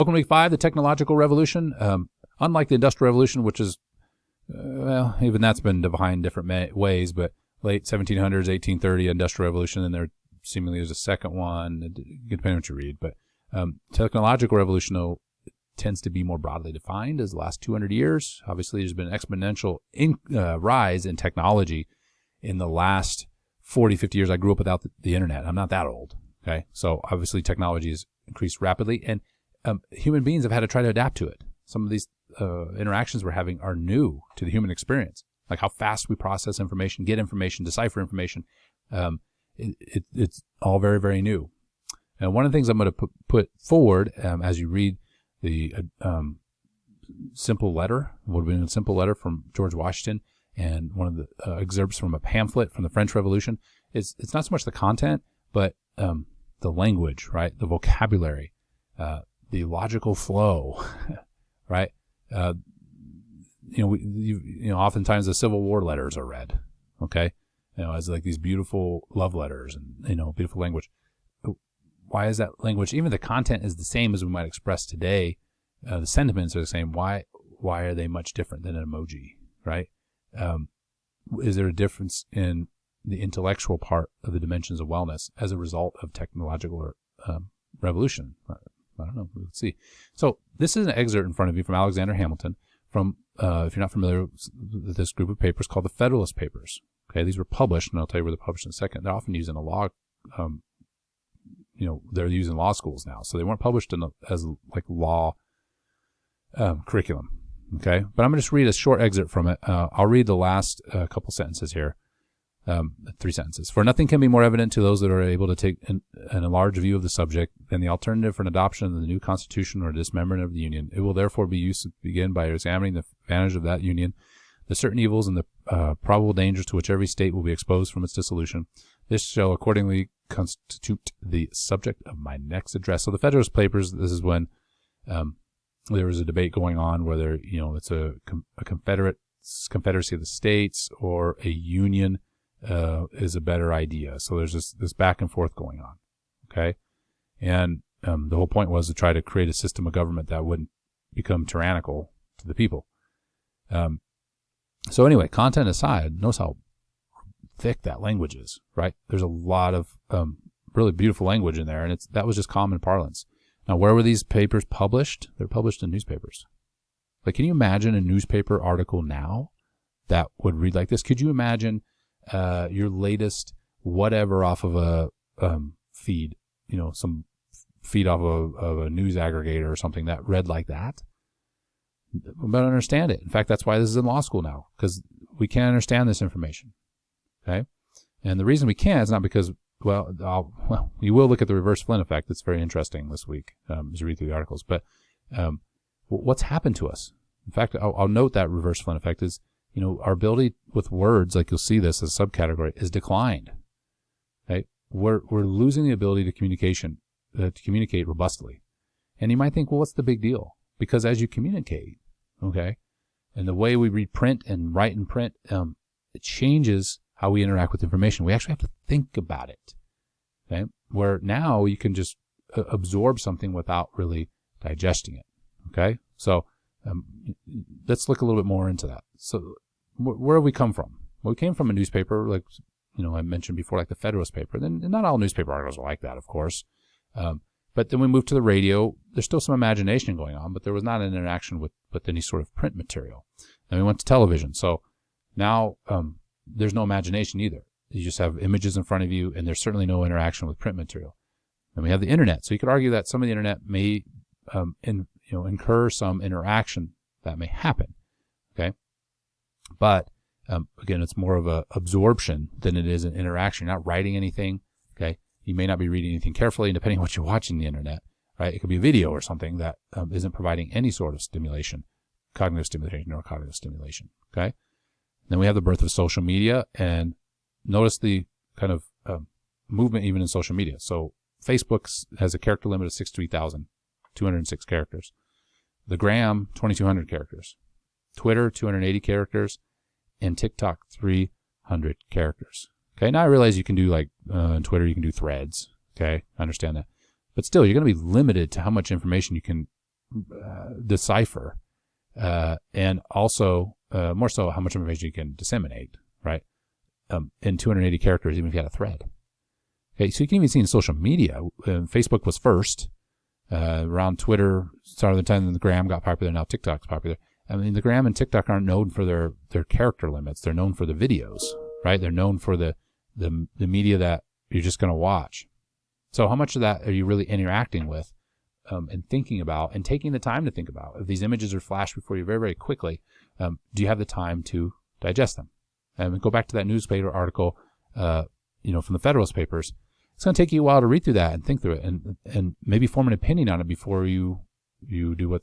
Welcome to week 5, the technological revolution. Unlike the industrial revolution, which is, well, even that's been defined different ways, but late 1700s, 1830, industrial revolution, and there seemingly is a second one, depending on what you read. But technological revolution, though, tends to be more broadly defined as the last 200 years. Obviously, there's been an exponential rise in technology in the last 40, 50 years. I grew up without the internet. I'm not that old. Okay. So obviously technology has increased rapidly, and human beings have had to try to adapt to it. Some of these interactions we're having are new to the human experience, like how fast we process information, get information, decipher information. It's all very, very new. And one of the things I'm going to put forward as you read the simple letter, would have been a simple letter from George Washington, and one of the excerpts from a pamphlet from the French Revolution, it's not so much the content, but the language, right? The vocabulary, the logical flow, right? Oftentimes the Civil War letters are read, okay? As like these beautiful love letters and, beautiful language. Why is that language? Even the content is the same as we might express today. The sentiments are the same. Why are they much different than an emoji, right? Is there a difference in the intellectual part of the dimensions of wellness as a result of technological revolution? I don't know. Let's see. So this is an excerpt in front of you from Alexander Hamilton from, if you're not familiar with this group of papers, called the Federalist Papers. Okay, these were published, and I'll tell you where they're published in a second. They're often used in a law, they're used in law schools now. So they weren't published as like law curriculum. Okay, but I'm going to just read a short excerpt from it. I'll read the last couple sentences here. 3 sentences. For nothing can be more evident to those that are able to take an enlarged view of the subject than the alternative for an adoption of the new Constitution or dismemberment of the Union. It will therefore be used to begin by examining the advantage of that Union, the certain evils and the probable dangers to which every state will be exposed from its dissolution. This shall accordingly constitute the subject of my next address. So the Federalist Papers, this is when there was a debate going on whether, it's a confederacy of the states or a union is a better idea. So there's this back and forth going on. Okay. And the whole point was to try to create a system of government that wouldn't become tyrannical to the people. So anyway, content aside, notice how thick that language is, right? There's a lot of really beautiful language in there, and that was just common parlance. Now, where were these papers published? They're published in newspapers. Like, can you imagine a newspaper article now that would read like this? Could you imagine your latest whatever off of a feed, some feed off of a news aggregator or something that read like that? We better understand it. In fact, that's why this is in law school now, because we can't understand this information. Okay? And the reason we can't is not because, you will look at the reverse Flynn effect. It's very interesting this week as you read through the articles. But what's happened to us? In fact, I'll note that reverse Flynn effect is, our ability with words, like you'll see this as a subcategory, is declined. Right? We're losing the ability to communicate robustly. And you might think, well, what's the big deal? Because as you communicate, okay, and the way we read print and write in print, it changes how we interact with information. We actually have to think about it. Okay? Where now you can just absorb something without really digesting it. Okay? So let's look a little bit more into that. So where have we come from? Well, we came from a newspaper, like, I mentioned before, like the Federalist paper. Then not all newspaper articles are like that, of course. But then we moved to the radio. There's still some imagination going on, but there was not an interaction with any sort of print material. Then we went to television. So now there's no imagination either. You just have images in front of you, and there's certainly no interaction with print material. Then we have the internet. So you could argue that some of the internet may incur some interaction that may happen. Okay. But again, it's more of a absorption than it is an interaction. You're not writing anything. Okay. You may not be reading anything carefully, and depending on what you're watching the internet, right? It could be a video or something that isn't providing any sort of stimulation, cognitive stimulation or cognitive stimulation. Okay. Then we have the birth of social media, and notice the kind of movement even in social media. So Facebook has a character limit of 63,206 characters. The Gram, 2,200 characters. Twitter, 280 characters. And TikTok, 300 characters. Okay, now I realize you can do in Twitter, you can do threads. Okay, I understand that. But still, you're going to be limited to how much information you can decipher, and also more so how much information you can disseminate, right? In 280 characters, even if you had a thread. Okay, so you can even see in social media. Facebook was first. Around Twitter, started the time the Gram got popular. Now TikTok's popular. I mean, the Gram and TikTok aren't known for their character limits. They're known for the videos, right? They're known for the media that you're just going to watch. So how much of that are you really interacting with, and thinking about, and taking the time to think about? If these images are flashed before you very, very quickly, do you have the time to digest them? And go back to that newspaper article, from the Federalist Papers. It's going to take you a while to read through that and think through it, and maybe form an opinion on it before you do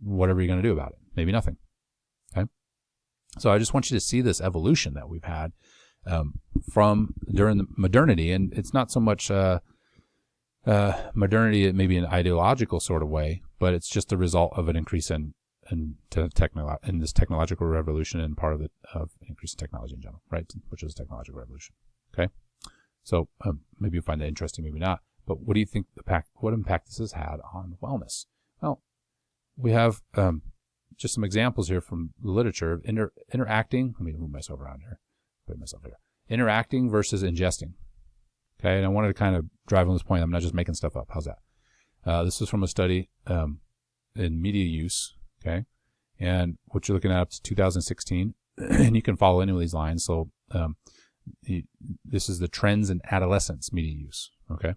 whatever you're going to do about it. Maybe nothing. Okay. So I just want you to see this evolution that we've had from during the modernity, and it's not so much modernity, maybe an ideological sort of way, but it's just the result of an increase in this technological revolution, and part of it of increase in technology in general, right? Which is technological revolution. Okay. So maybe you find that interesting, maybe not. But what do you think what impact this has had on wellness? Well, we have just some examples here from the literature of interacting. Let me move myself around here. Put myself here. Interacting versus ingesting. Okay, and I wanted to kind of drive on this point. I'm not just making stuff up. How's that? This is from a study in media use. Okay, and what you're looking at up to 2016, and you can follow any of these lines. So this is the trends in adolescents media use. Okay,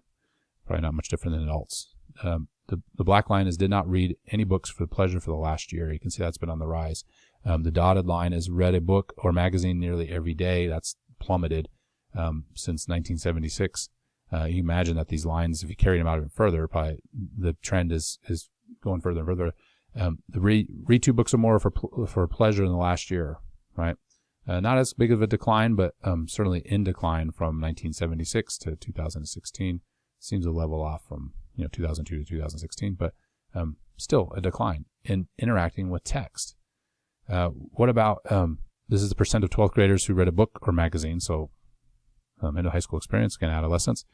probably not much different than adults. The black line is did not read any books for pleasure for the last year. You can see that's been on the rise. The dotted line is read a book or magazine nearly every day. That's plummeted since 1976. You imagine that these lines, if you carry them out even further, probably the trend is going further and further. Read 2 books or more for pleasure in the last year, right? Not as big of a decline, but certainly in decline from 1976 to 2016. Seems to level off from 2002 to 2016, but still a decline in interacting with text. What about this is the percent of 12th graders who read a book or magazine, so into high school experience, again, adolescence,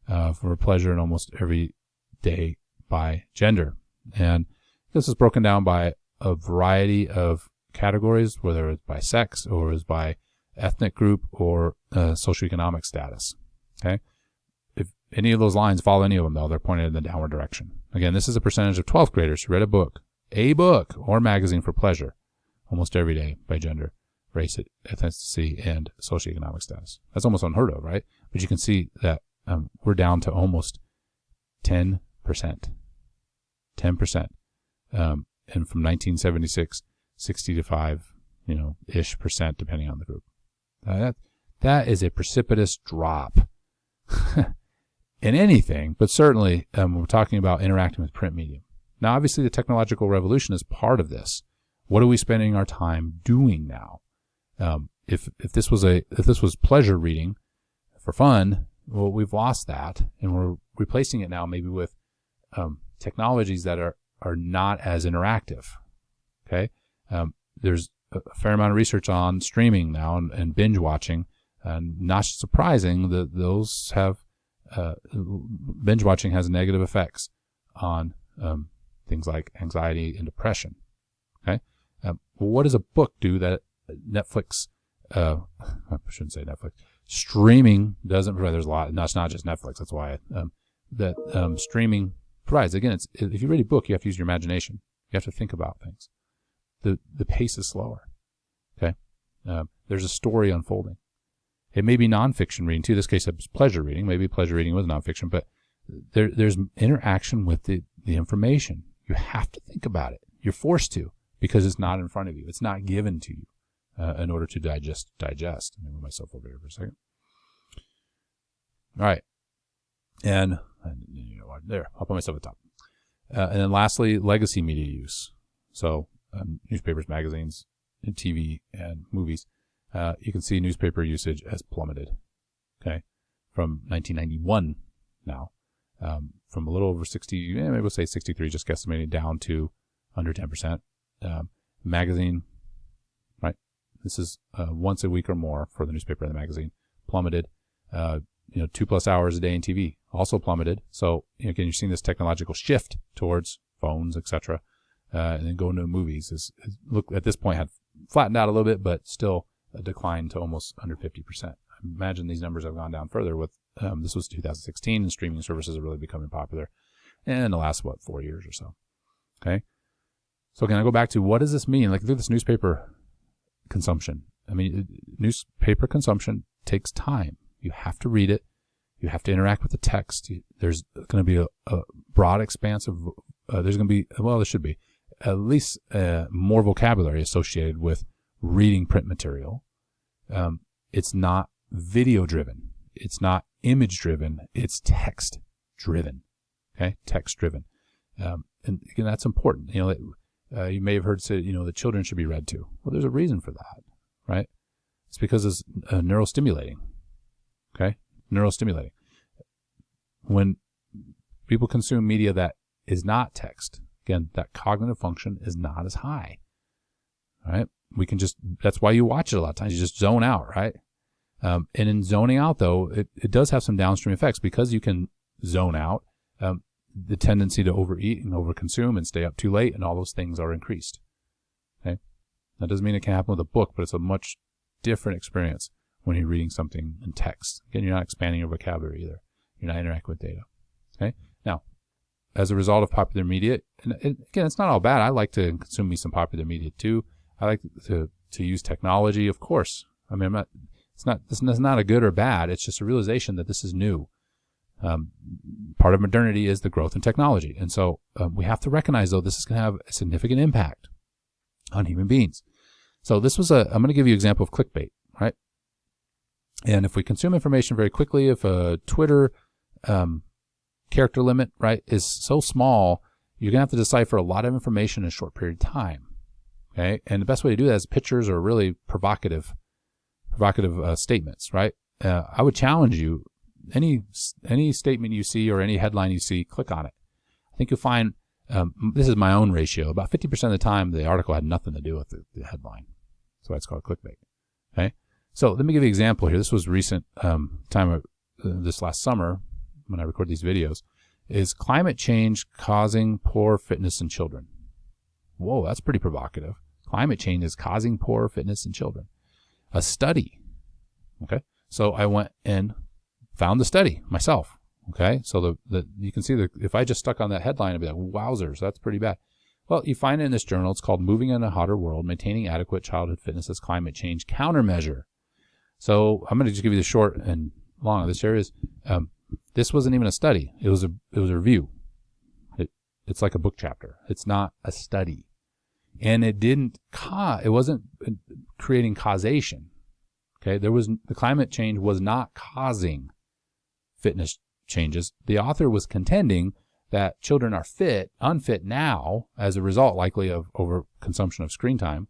for pleasure in almost every day by gender. And this is broken down by a variety of categories, whether it's by sex or is by ethnic group or socioeconomic status. Okay. If any of those lines follow any of them, though, they're pointed in the downward direction. Again, this is a percentage of 12th graders who read a book or magazine for pleasure almost every day by gender, race, ethnicity, and socioeconomic status. That's almost unheard of, right? But you can see that we're down to almost 10%. 10%. And from 1976, 65, ish percent, depending on the group. That is a precipitous drop in anything, but certainly we're talking about interacting with print medium. Now, obviously, the technological revolution is part of this. What are we spending our time doing now? If this was pleasure reading for fun, well, we've lost that, and we're replacing it now maybe with technologies that are not as interactive. Okay, there's a fair amount of research on streaming now and binge watching, and not surprising that those have binge watching has negative effects on things like anxiety and depression. Okay, well, what does a book do that Netflix? I shouldn't say Netflix. Streaming doesn't provide. There's a lot. That's not just Netflix. That's why streaming provides. Again, if you read a book, you have to use your imagination. You have to think about things. The pace is slower. Okay, there's a story unfolding. It may be nonfiction reading too. In this case, it's pleasure reading. Maybe pleasure reading was nonfiction, but there's interaction with the information. You have to think about it. You're forced to, because it's not in front of you. It's not given to you in order to digest. Let me move myself over here for a second. All right, and there, I'll put myself at the top. And then lastly, legacy media use. So newspapers, magazines, and TV and movies. You can see newspaper usage has plummeted. Okay, from 1991 now, from a little over 60, maybe we'll say 63, just guesstimating, down to under 10%. Magazine, right? This is once a week or more for the newspaper and the magazine, plummeted. 2+ hours a day in TV also plummeted. So again, you're seeing this technological shift towards phones, etc. and then going to movies look at this point had flattened out a little bit, but still a decline to almost under 50%. I imagine these numbers have gone down further with, this was 2016 and streaming services are really becoming popular in the last, 4 years or so. Okay. So can I go back to what does this mean? Like, look at this newspaper consumption. I mean, newspaper consumption takes time. You have to read it. You have to interact with the text. There's going to be a broad expanse of, there's going to be, well, there should be at least more vocabulary associated with reading print material. It's not video driven. It's not image driven. It's text driven. Okay. Text driven. And again, that's important. You may have heard say, the children should be read to. Well, there's a reason for that, right? It's because it's neurostimulating. Okay. Neurostimulating. When people consume media that is not text, again, that cognitive function is not as high, right? That's why you watch it a lot of times. You just zone out, right? And in zoning out, though, it does have some downstream effects because you can zone out. The tendency to overeat and overconsume and stay up too late and all those things are increased. Okay. That doesn't mean it can happen with a book, but it's a much different experience when you're reading something in text. Again, you're not expanding your vocabulary either. You're not interacting with data. Okay. Now, as a result of popular media, and again, it's not all bad. I like to consume me some popular media too. I like to use technology, of course. I mean, this is not a good or bad. It's just a realization that this is new. Part of modernity is the growth in technology. And so we have to recognize, though, this is going to have a significant impact on human beings. So this was I'm going to give you an example of clickbait, right? And if we consume information very quickly, if a Twitter character limit, right, is so small, you're going to have to decipher a lot of information in a short period of time. Okay. And the best way to do that is pictures or really provocative statements, right? I would challenge you. Any statement you see or any headline you see, click on it. I think you'll find, this is my own ratio, about 50% of the time the article had nothing to do with the headline. That's why it's called clickbait. Okay. So let me give you an example here. This was recent this last summer when I record these videos. Is climate change causing poor fitness in children? Whoa, that's pretty provocative. Climate change is causing poor fitness in children. A study. Okay. So I went and found the study myself. Okay. So you can see if I just stuck on that headline, I'd be like, wowzers, that's pretty bad. Well, you find it in this journal. It's called Moving in a Hotter World, Maintaining Adequate Childhood Fitness as Climate Change Countermeasure. So I'm going to just give you the short and long. This here is, this wasn't even a study. It was a review. It's like a book chapter. It's not a study. And it wasn't creating causation. Okay. The climate change was not causing fitness changes. The author was contending that children are unfit now as a result likely of overconsumption of screen time.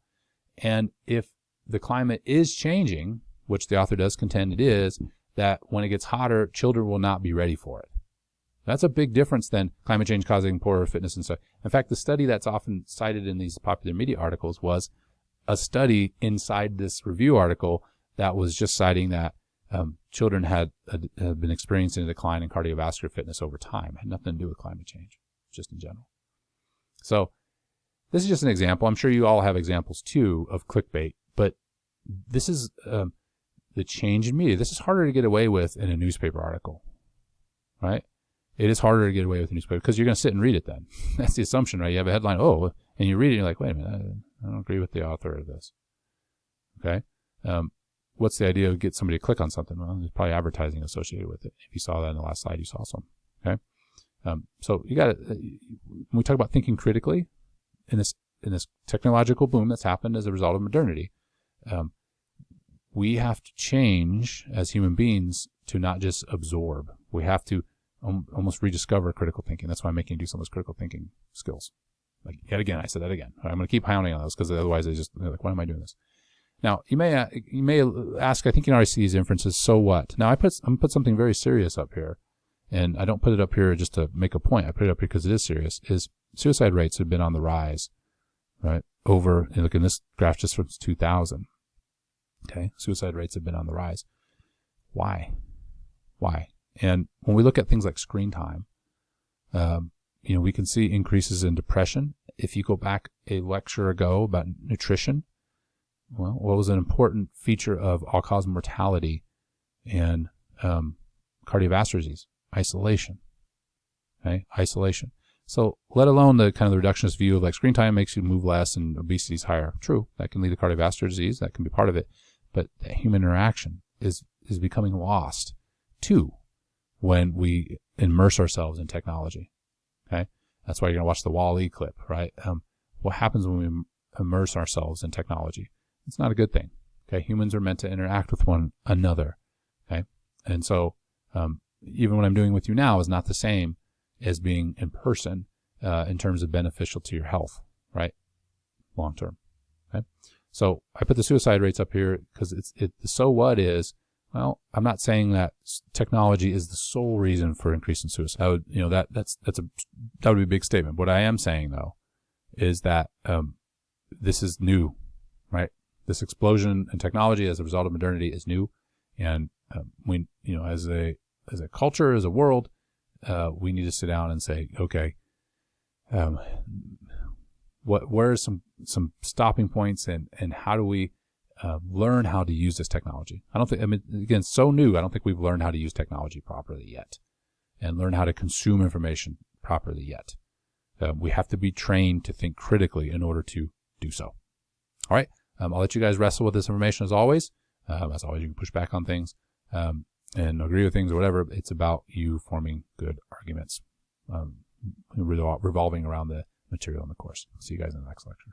And if the climate is changing, which the author does contend it is, that when it gets hotter, children will not be ready for it. That's a big difference than climate change causing poorer fitness and stuff. In fact, the study that's often cited in these popular media articles was a study inside this review article that was just citing that children had been experiencing a decline in cardiovascular fitness over time. It had nothing to do with climate change, just in general. So this is just an example. I'm sure you all have examples too of clickbait, but this is the change in media. This is harder to get away with in a newspaper article, right? It is harder to get away with a newspaper because you're going to sit and read it then. That's the assumption, right? You have a headline, and you read it and you're like, wait a minute, I don't agree with the author of this. Okay? What's the idea of get somebody to click on something? Well, there's probably advertising associated with it. If you saw that in the last slide, you saw some. Okay? So you got to, when we talk about thinking critically in this technological boom that's happened as a result of modernity, we have to change as human beings to not just absorb. We have to almost rediscover critical thinking. That's why I'm making you do some of those critical thinking skills. Like, yet again, I said that again. I'm going to keep pounding on those because otherwise they're like, why am I doing this? Now, you may ask, I think you can already see these inferences, so what? Now, I'm going to put something very serious up here, and I don't put it up here just to make a point. I put it up here because it is serious, is suicide rates have been on the rise, right? Look in this graph just from 2000. Okay, suicide rates have been on the rise. Why? And when we look at things like screen time, we can see increases in depression. If you go back a lecture ago about nutrition, well, what was an important feature of all-cause mortality and cardiovascular disease? Isolation. Okay, isolation. So let alone the kind of the reductionist view of like screen time makes you move less and obesity is higher. True, that can lead to cardiovascular disease. That can be part of it. But the human interaction is becoming lost too when we immerse ourselves in technology. Okay, that's why you're gonna watch the Wall-E clip, right? What happens when we immerse ourselves in technology? It's not a good thing. Okay, humans are meant to interact with one another. Okay, and so even what I'm doing with you now is not the same as being in person in terms of beneficial to your health, right? Long term. Okay, so I put the suicide rates up here because the so what is. Well, I'm not saying that technology is the sole reason for increasing suicide. I would, that would be a big statement. What I am saying though is that this is new, right? This explosion in technology as a result of modernity is new, and we, as a culture, as a world, we need to sit down and say, okay, where are some stopping points, and how do we learn how to use this technology? Again, it's so new. I don't think we've learned how to use technology properly yet, and learn how to consume information properly yet. We have to be trained to think critically in order to do so. All right. I'll let you guys wrestle with this information as always. As always, you can push back on things and agree with things or whatever. It's about you forming good arguments revolving around the material in the course. See you guys in the next lecture.